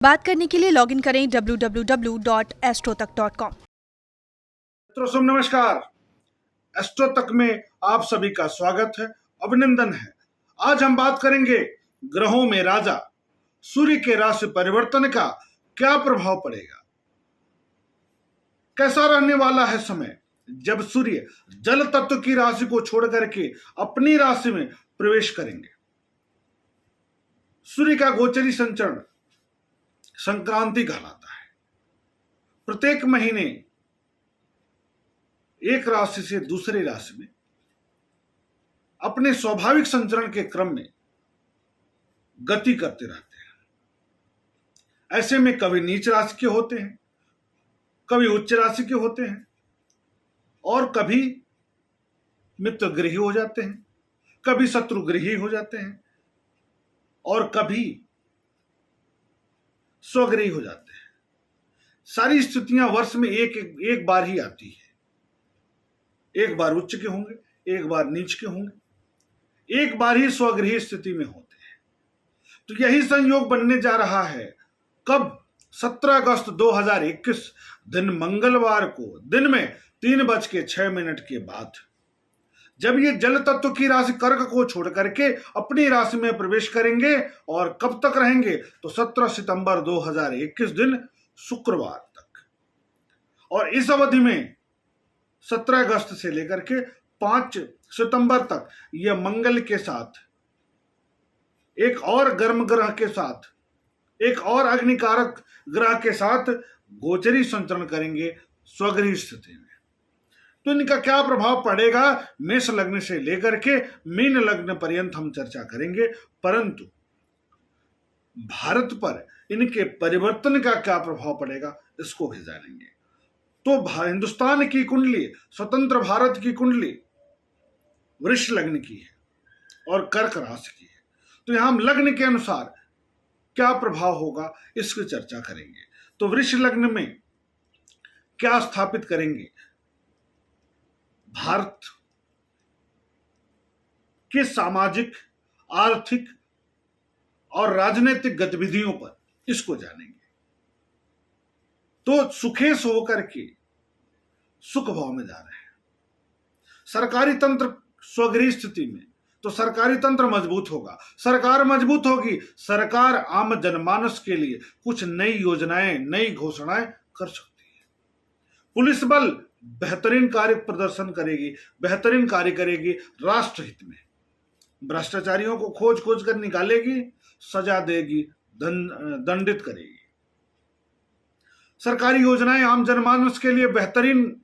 बात करने के लिए लॉगिन करें www.astrotak.com। मित्रों नमस्कार। एस्ट्रो तक में आप सभी का स्वागत है, अभिनंदन है। आज हम बात करेंगे ग्रहों में राजा सूर्य के राशि परिवर्तन का क्या प्रभाव पड़ेगा, कैसा रहने वाला है समय जब सूर्य जल तत्व की राशि को छोड़ करके अपनी राशि में प्रवेश करेंगे। सूर्य का गोचरी संचरण संक्रांति कहलाता है। प्रत्येक महीने एक राशि से दूसरी राशि में अपने स्वाभाविक संचरण के क्रम में गति करते रहते हैं। ऐसे में कभी नीच राशि के होते हैं, कभी उच्च राशि के होते हैं और कभी मित्र गृही हो जाते हैं, कभी शत्रु गृही हो जाते हैं और कभी स्वगृही हो जाते हैं। सारी स्थितियां वर्ष में एक बार ही आती है। एक बार उच्च के होंगे, एक बार नीच के होंगे, एक बार ही स्वगृही स्थिति में होते हैं। तो यही संयोग बनने जा रहा है कब 17 अगस्त 2021 दिन मंगलवार को दिन में 3:06 के बाद, जब ये जल तत्व की राशि कर्क को छोड़ करके अपनी राशि में प्रवेश करेंगे। और कब तक रहेंगे तो 17 सितंबर 2021 दिन शुक्रवार तक। और इस अवधि में 17 अगस्त से लेकर के 5 सितंबर तक यह मंगल के साथ, एक और गर्म ग्रह के साथ, एक और अग्निकारक ग्रह के साथ गोचरी संचरण करेंगे स्वगृही स्थिति में। तो इनका क्या प्रभाव पड़ेगा मेष लग्न से लेकर के मीन लग्न पर्यंत हम चर्चा करेंगे, परंतु भारत पर इनके परिवर्तन का क्या प्रभाव पड़ेगा इसको भी जानेंगे। तो हिंदुस्तान की कुंडली, स्वतंत्र भारत की कुंडली वृष लग्न की है और कर्क राशि की है। तो यहां हम लग्न के अनुसार क्या प्रभाव होगा इसकी चर्चा करेंगे। तो वृष लग्न में क्या स्थापित करेंगे भारत के सामाजिक, आर्थिक और राजनीतिक गतिविधियों पर, इसको जानेंगे। तो सुखेश होकर के सुख भाव में जा रहे हैं। सरकारी तंत्र स्वगृही स्थिति में, तो सरकारी तंत्र मजबूत होगा, सरकार मजबूत होगी, सरकार आम जनमानस के लिए कुछ नई योजनाएं, नई घोषणाएं कर सकती है। पुलिस बल बेहतरीन कार्य प्रदर्शन करेगी, बेहतरीन कार्य करेगी राष्ट्रहित में। भ्रष्टाचारियों को खोज खोज कर निकालेगी, सजा देगी, दंडित करेगी। सरकारी योजनाएं आम जनमानस के लिए बेहतरीन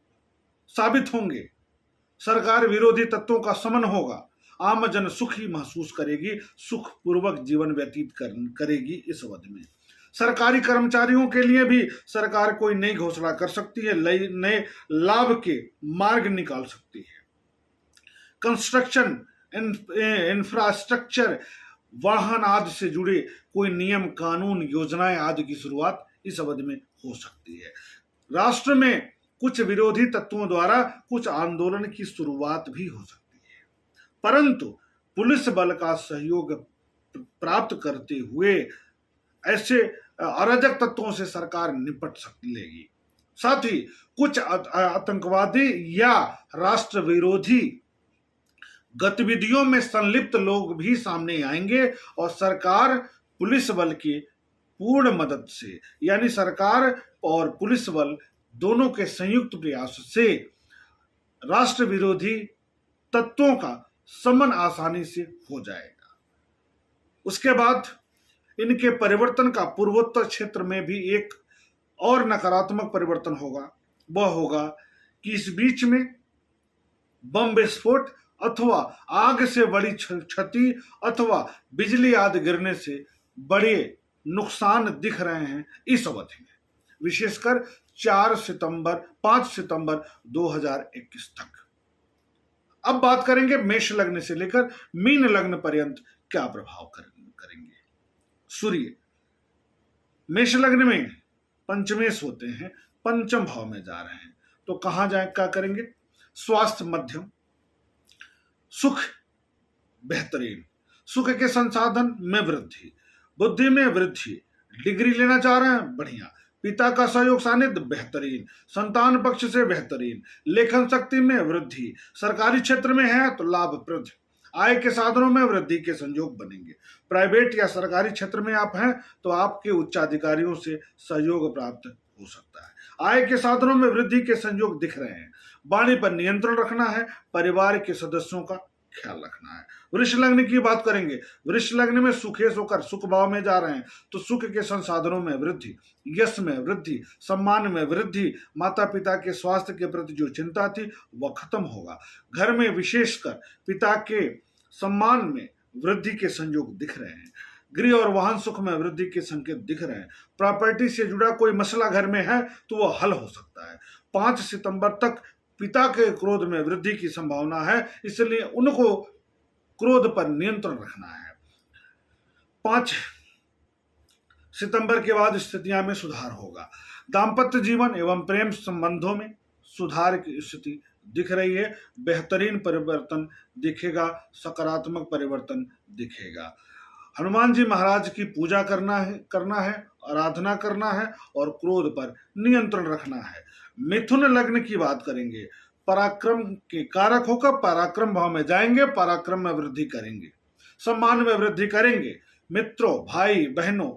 साबित होंगे। सरकार विरोधी तत्वों का समन होगा, आम जन सुखी महसूस करेगी, सुख पूर्वक जीवन व्यतीत करेगी। इस अवधि में सरकारी कर्मचारियों के लिए भी सरकार कोई नई घोषणा कर सकती है, नए लाभ के मार्ग निकाल सकती है। कंस्ट्रक्शन, इंफ्रास्ट्रक्चर, वाहन आदि से जुड़े कोई नियम, कानून, योजनाएं आदि की शुरुआत इस अवधि में हो सकती है। राष्ट्र में कुछ विरोधी तत्वों द्वारा कुछ आंदोलन की शुरुआत भी हो सकती है, परंतु पुलिस बल का सहयोग प्राप्त करते हुए ऐसे अराजक तत्वों से सरकार निपट लेगी। साथ ही कुछ आतंकवादी या राष्ट्र विरोधी गतिविधियों में संलिप्त लोग भी सामने आएंगे और सरकार पुलिस बल की पूर्ण मदद से, यानी सरकार और पुलिस बल दोनों के संयुक्त प्रयास से राष्ट्र विरोधी तत्वों का समन आसानी से हो जाएगा। उसके बाद इनके परिवर्तन का पूर्वोत्तर क्षेत्र में भी एक और नकारात्मक परिवर्तन होगा। वह होगा कि इस बीच में बम विस्फोट अथवा आग से बड़ी क्षति अथवा बिजली आदि गिरने से बड़े नुकसान दिख रहे हैं इस अवधि में, विशेषकर 5 सितंबर 2021 तक। अब बात करेंगे मेष लग्न से लेकर मीन लग्न पर्यंत क्या प्रभाव करेंगे। सूर्य मेष लग्न में पंचमेश होते हैं, पंचम भाव में जा रहे हैं। तो कहां जाए, क्या करेंगे। स्वास्थ्य मध्यम, सुख बेहतरीन, सुख के संसाधन में वृद्धि, बुद्धि में वृद्धि, डिग्री लेना चाह रहे हैं, बढ़िया। पिता का सहयोग सानिध्य, बेहतरीन। संतान पक्ष से बेहतरीन। लेखन शक्ति में वृद्धि। सरकारी क्षेत्र में है तो लाभप्रद। आय के साधनों में वृद्धि के संयोग बनेंगे। प्राइवेट या सरकारी क्षेत्र में आप हैं तो आपके उच्चाधिकारियों से सहयोग प्राप्त हो सकता है। आय के साधनों में वृद्धि के संयोग दिख रहे हैं। वाणी पर नियंत्रण रखना है। परिवार के सदस्यों का ख्याल रखना है। वृष लग्न की बात करेंगे। वृष लग्न में सुखेश होकर सुख भाव में जा रहे हैं तो सुख के संसाधनों में वृद्धि, यश में वृद्धि, सम्मान में वृद्धि। माता पिता के स्वास्थ्य के प्रति जो चिंता थी वह खत्म होगा। घर में विशेषकर पिता के सम्मान में वृद्धि के संयोग दिख रहे हैं। गृह और वाहन सुख में वृद्धि के संकेत दिख रहे हैं। प्रॉपर्टी से जुड़ा कोई मसला घर में है तो वह हल हो सकता है। 5 सितंबर तक पिता के क्रोध में वृद्धि की संभावना है, इसलिए उनको क्रोध पर नियंत्रण रखना है। 5 सितंबर के बाद स्थितियां में सुधार होगा। दाम्पत्य जीवन एवं प्रेम संबंधों में सुधार की स्थिति दिख रही है। बेहतरीन परिवर्तन दिखेगा, सकारात्मक परिवर्तन दिखेगा। हनुमान जी महाराज की पूजा करना है, आराधना करना है और क्रोध पर नियंत्रण रखना है। मिथुन लग्न की बात करेंगे। पराक्रम के कारक होकर पराक्रम भाव में जाएंगे, पराक्रम में वृद्धि करेंगे, सम्मान में वृद्धि करेंगे। मित्रों, भाई बहनों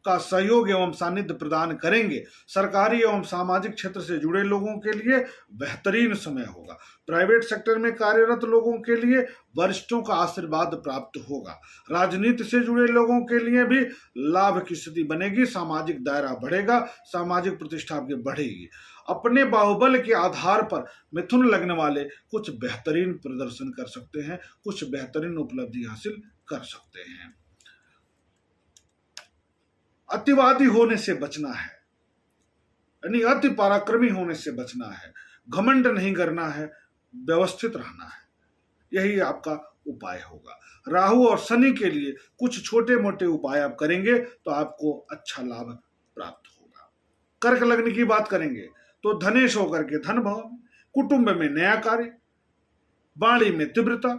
का सहयोग एवं सानिध्य प्रदान करेंगे। सरकारी एवं सामाजिक क्षेत्र से जुड़े लोगों के लिए बेहतरीन समय होगा। प्राइवेट सेक्टर में कार्यरत लोगों के लिए वरिष्ठों का आशीर्वाद प्राप्त होगा। राजनीति से जुड़े लोगों के लिए भी लाभ की स्थिति बनेगी। सामाजिक दायरा बढ़ेगा, सामाजिक प्रतिष्ठा आपकी बढ़ेगी। अपने बाहुबल के आधार पर मिथुन लग्न वाले कुछ बेहतरीन प्रदर्शन कर सकते हैं, कुछ बेहतरीन उपलब्धि हासिल कर सकते हैं। अतिवादी होने से बचना है, यानी अति पराक्रमी होने से बचना है। घमंड नहीं करना है, व्यवस्थित रहना है, यही आपका उपाय होगा। राहु और शनि के लिए कुछ छोटे मोटे उपाय आप करेंगे तो आपको अच्छा लाभ प्राप्त होगा। कर्क लग्न की बात करेंगे तो धनेश होकर के धन भाव में, कुटुंब में नया कार्य, वाणी में तीव्रता,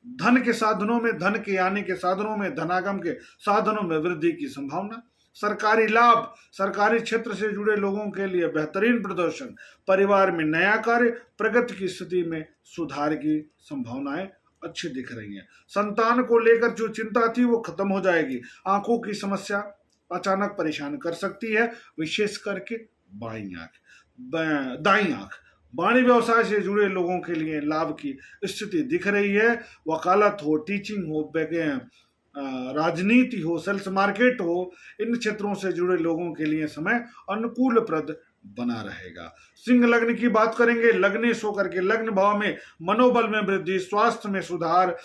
धन के साधनों में, धन के आने के साधनों में, धनागम के साधनों में वृद्धि की संभावना। सरकारी लाभ, सरकारी क्षेत्र से जुड़े लोगों के लिए बेहतरीन प्रदर्शन। परिवार में नया कार्य, प्रगति की स्थिति में सुधार की संभावनाएं अच्छी दिख रही हैं। संतान को लेकर जो चिंता थी वो खत्म हो जाएगी। आंखों की समस्या अचानक परेशान कर सकती है, विशेष करके बाईं आंख, दाईं आंख। वाणी व्यवसाय से जुड़े लोगों के लिए लाभ की स्थिति दिख रही है। वकालत हो, टीचिंग हो, राजनीति हो, सेल्स मार्केट हो, इन क्षेत्रों से जुड़े लोगों के लिए समय अनुकूलप्रद बना रहेगा। सिंह लग्न की बात करेंगे। लग्नेश होकर के लग्न भाव में मनोबल में वृद्धि, स्वास्थ्य में सुधार,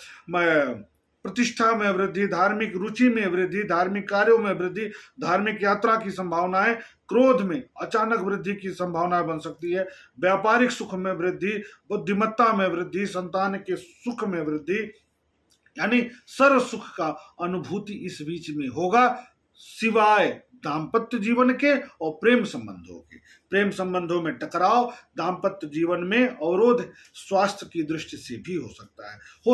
प्रतिष्ठा में वृद्धि, धार्मिक रुचि में वृद्धि, धार्मिक कार्यों में वृद्धि, धार्मिक यात्रा की संभावनाएं, क्रोध में अचानक वृद्धि की संभावना बन सकती है। व्यापारिक सुख में वृद्धि, बुद्धिमत्ता में वृद्धि, संतान के सुख में वृद्धि, यानी सर्व सुख का अनुभूति इस बीच में होगा, सिवाय दाम्पत्य जीवन के और प्रेम संबंधों के। प्रेम संबंधों में टकराव, दाम्पत्य जीवन में अवरोध स्वास्थ्य की दृष्टि से भी हो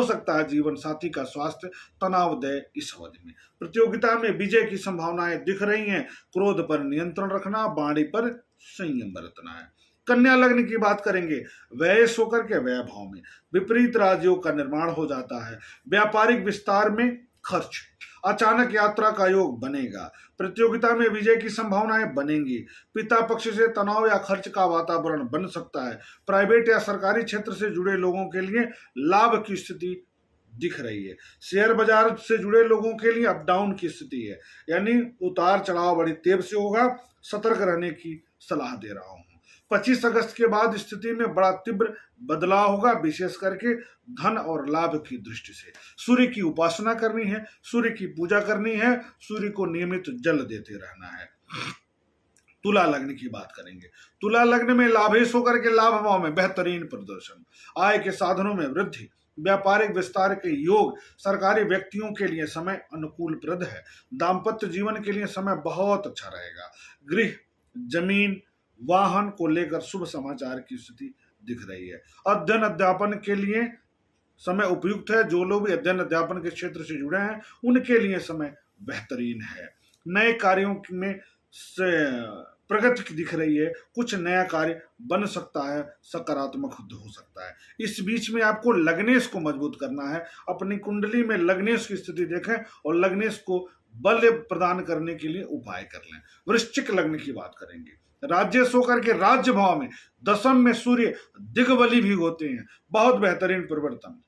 सकता है जीवन साथी का स्वास्थ्य तनावदेय इस अवधि में। प्रतियोगिता में विजय की संभावनाएं दिख रही हैं। क्रोध पर नियंत्रण रखना, वाणी पर संयम बरतना है। कन्या लग्न की बात करेंगे। व्यय होकर के व्यय भाव में विपरीत राजयोग का निर्माण हो जाता है। व्यापारिक विस्तार में खर्च, अचानक यात्रा का योग बनेगा। प्रतियोगिता में विजय की संभावनाएं बनेंगी। पिता पक्ष से तनाव या खर्च का वातावरण बन सकता है। प्राइवेट या सरकारी क्षेत्र से जुड़े लोगों के लिए लाभ की स्थिति दिख रही है। शेयर बाजार से जुड़े लोगों के लिए अप डाउन की स्थिति है, यानी उतार चढ़ाव बड़ी तेज से होगा। सतर्क रहने की सलाह दे रहा हूं। 25 अगस्त के बाद स्थिति में बड़ा तीव्र बदलाव होगा, विशेष करके धन और लाभ की दृष्टि से। सूर्य की उपासना करनी है, सूर्य की पूजा करनी है, सूर्य को नियमित जल देते रहना है। तुला लग्न की बात करेंगे। तुला लग्न में लाभेश होकर के लाभ भाव में बेहतरीन प्रदर्शन, आय के साधनों में वृद्धि, व्यापारिक विस्तार के योग। सरकारी व्यक्तियों के लिए समय अनुकूलप्रद है। दाम्पत्य जीवन के लिए समय बहुत अच्छा रहेगा। गृह, जमीन, वाहन को लेकर शुभ समाचार की स्थिति दिख रही है। अध्ययन अध्यापन के लिए समय उपयुक्त है। जो लोग भी अध्ययन अध्यापन के क्षेत्र से जुड़े हैं उनके लिए समय बेहतरीन है। नए कार्यों में प्रगति दिख रही है, कुछ नया कार्य बन सकता है, सकारात्मक हो सकता है। इस बीच में आपको लग्नेश को मजबूत करना है। अपनी कुंडली में लग्नेश की स्थिति देखें और लग्नेश को बल प्रदान करने के लिए उपाय कर लें। वृश्चिक लग्न की बात करेंगे। राज्य होकर के राज्य भाव में दशम में सूर्य दिग्बली भी होते हैं, बहुत बेहतरीन परिवर्तन।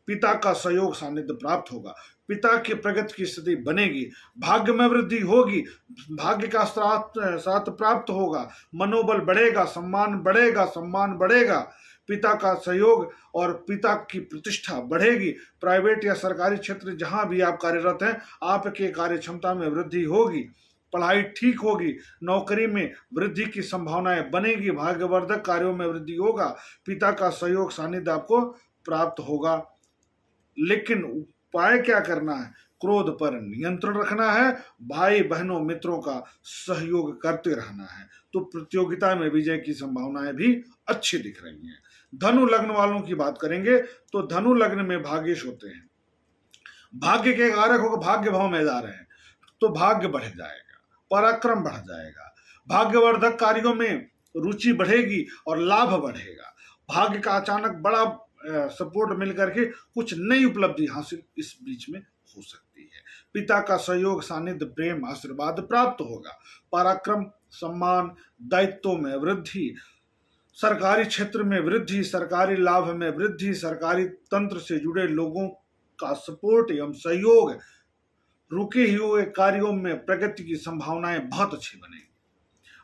पिता का सहयोग सानिध्य प्राप्त होगा, पिता की प्रगति की स्थिति बनेगी, भाग्य में वृद्धि होगी, भाग्य का साथ प्राप्त होगा, मनोबल बढ़ेगा, सम्मान बढ़ेगा, पिता का सहयोग और पिता की प्रतिष्ठा बढ़ेगी। प्राइवेट या सरकारी क्षेत्र जहां भी आप कार्यरत हैं, आपके कार्य क्षमता में वृद्धि होगी, पढ़ाई ठीक होगी, नौकरी में वृद्धि की संभावनाएं बनेगी, भाग्यवर्धक कार्यों में वृद्धि होगा, पिता का सहयोग सानिध्य आपको प्राप्त होगा। लेकिन उपाय क्या करना है? क्रोध पर नियंत्रण रखना है, भाई बहनों मित्रों का सहयोग करते रहना है, तो प्रतियोगिता में विजय की संभावनाएं भी अच्छी दिख रही हैं। धनु लग्न वालों की बात करेंगे तो धनु लग्न में भाग्येश होते हैं, भाग्य के कारक होकर भाग्य भाव में जा रहे हैं, तो भाग्य बढ़ जाएगा, पराक्रम बढ़ जाएगा, भाग्यवर्धक कार्यों में रुचि बढ़ेगी और लाभ बढ़ेगा। भाग्य का अचानक बड़ा सपोर्ट मिल करके कुछ नई उपलब्धि हासिल इस बीच में हो सकती है। पिता का सहयोग सानिध्य प्रेम आशीर्वाद प्राप्त होगा, पराक्रम सम्मान दायित्वों में वृद्धि, सरकारी क्षेत्र में वृद्धि, सरकारी लाभ में वृद्धि, सरकारी तंत्र से जुड़े लोगों का सपोर्ट एवं सहयोग, रुके हुए कार्यों में प्रगति की संभावनाएं बहुत अच्छी बनेगी।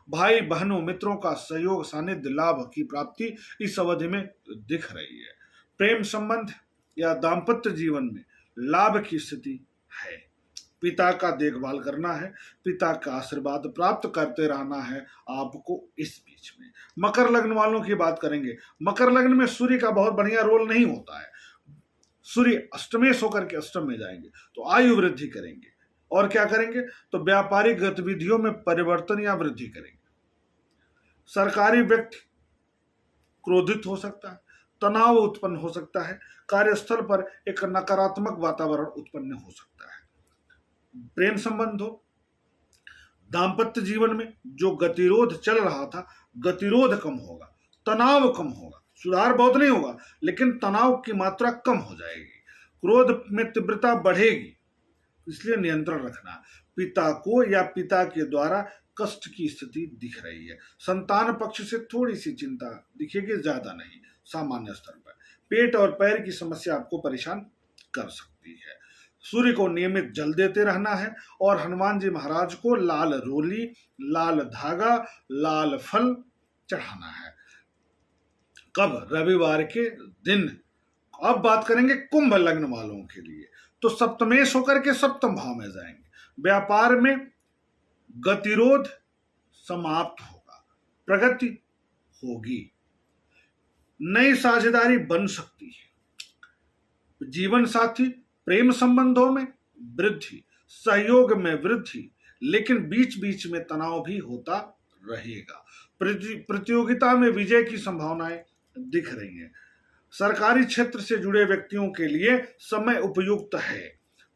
भाई बहनों मित्रों का सहयोग सानिध्य लाभ की प्राप्ति इस अवधि में दिख रही है। प्रेम संबंध या दाम्पत्य जीवन में लाभ की स्थिति है, पिता का देखभाल करना है, पिता का आशीर्वाद प्राप्त करते रहना है आपको इस बीच में। मकर लग्न वालों की बात करेंगे। मकर लग्न में सूर्य का बहुत बढ़िया रोल नहीं होता है, सूर्य अष्टमेश होकर के अष्टम में जाएंगे तो आयु वृद्धि करेंगे, और क्या करेंगे तो व्यापारिक गतिविधियों में परिवर्तन या वृद्धि करेंगे। सरकारी व्यक्ति क्रोधित हो सकता है, तनाव उत्पन्न हो सकता है, कार्यस्थल पर एक नकारात्मक वातावरण उत्पन्न हो सकता है। प्रेम संबंध हो, दाम्पत्य जीवन में जो गतिरोध चल रहा था, गतिरोध कम होगा, तनाव कम होगा, सुधार बहुत नहीं होगा लेकिन तनाव की मात्रा कम हो जाएगी, क्रोध में तीव्रता बढ़ेगी, इसलिए नियंत्रण रखना। पिता को या पिता के द्वारा कष्ट की स्थिति दिख रही है, संतान पक्ष से थोड़ी सी चिंता दिखेगी, ज्यादा नहीं, सामान्य स्तर पर। पेट और पैर की समस्या आपको परेशान कर सकती है। सूर्य को नियमित जल देते रहना है और हनुमान जी महाराज को लाल रोली, लाल धागा, लाल फल चढ़ाना है। कब? रविवार के दिन। अब बात करेंगे कुंभ लग्न वालों के लिए, तो सप्तमेश होकर के सप्तम भाव में जाएंगे। व्यापार में गतिरोध समाप्त होगा, प्रगति होगी, नई साझेदारी बन सकती है, जीवन साथी प्रेम संबंधों में वृद्धि, सहयोग में वृद्धि, लेकिन बीच बीच में तनाव भी होता रहेगा। प्रतियोगिता में विजय की संभावनाएं दिख रही हैं। सरकारी क्षेत्र से जुड़े व्यक्तियों के लिए समय उपयुक्त है,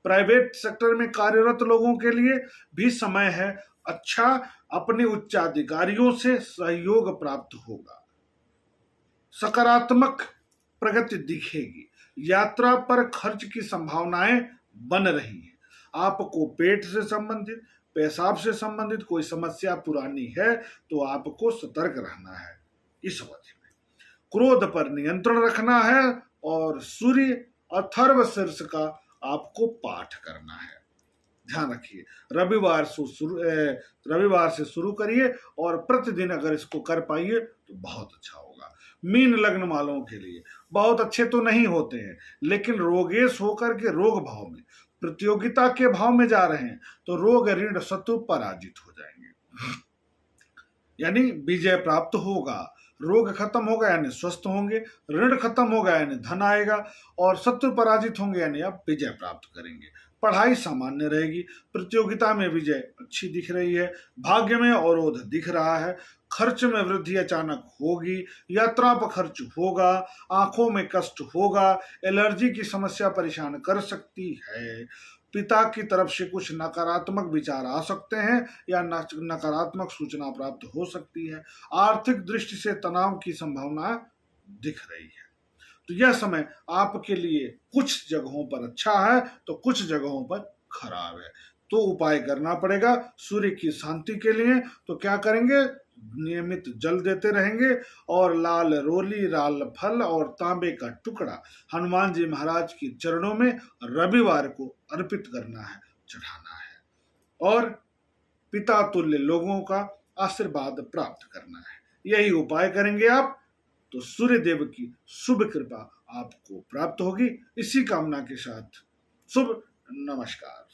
प्राइवेट सेक्टर में कार्यरत लोगों के लिए भी समय है अच्छा, अपने उच्चाधिकारियों से सहयोग प्राप्त होगा, सकारात्मक प्रगति दिखेगी, यात्रा पर खर्च की संभावनाएं बन रही हैं। आपको पेट से संबंधित, पेशाब से संबंधित कोई समस्या पुरानी है तो आपको सतर्क रहना है इस अवधि में। क्रोध पर नियंत्रण रखना है और सूर्य अथर्व शीर्ष का आपको पाठ करना है, ध्यान रखिए। रविवार से शुरू करिए और प्रतिदिन अगर इसको कर पाइए तो बहुत अच्छा होगा। मीन लग्न वालों के लिए बहुत अच्छे तो नहीं होते हैं, लेकिन रोगेश होकर के रोग भाव में, प्रतियोगिता के भाव में जा रहे हैं तो रोग ऋण शत्रु पराजित हो जाएंगे, यानी विजय प्राप्त होगा। रोग खत्म होगा यानी स्वस्थ होंगे, ऋण खत्म होगा यानी धन आएगा, और शत्रु पराजित होंगे यानी आप विजय प्राप्त करेंगे। पढ़ाई सामान्य रहेगी, प्रतियोगिता में विजय अच्छी दिख रही है, भाग्य में अवरोध दिख रहा है, खर्च में वृद्धि अचानक होगी, यात्रा पर खर्च होगा, आंखों में कष्ट होगा, एलर्जी की समस्या परेशान कर सकती है, पिता की तरफ से कुछ नकारात्मक विचार आ सकते हैं या नकारात्मक सूचना प्राप्त हो सकती है। आर्थिक दृष्टि से तनाव की संभावना दिख रही है। तो यह समय आपके लिए कुछ जगहों पर अच्छा है तो कुछ जगहों पर खराब है। तो उपाय करना पड़ेगा सूर्य की शांति के लिए। तो क्या करेंगे, नियमित जल देते रहेंगे और लाल रोली, लाल फल और तांबे का टुकड़ा हनुमान जी महाराज के चरणों में रविवार को अर्पित करना है, चढ़ाना है और पिता तुल्य लोगों का आशीर्वाद प्राप्त करना है। यही उपाय करेंगे आप तो सूर्य देव की शुभ कृपा आपको प्राप्त होगी। इसी कामना के साथ शुभ नमस्कार।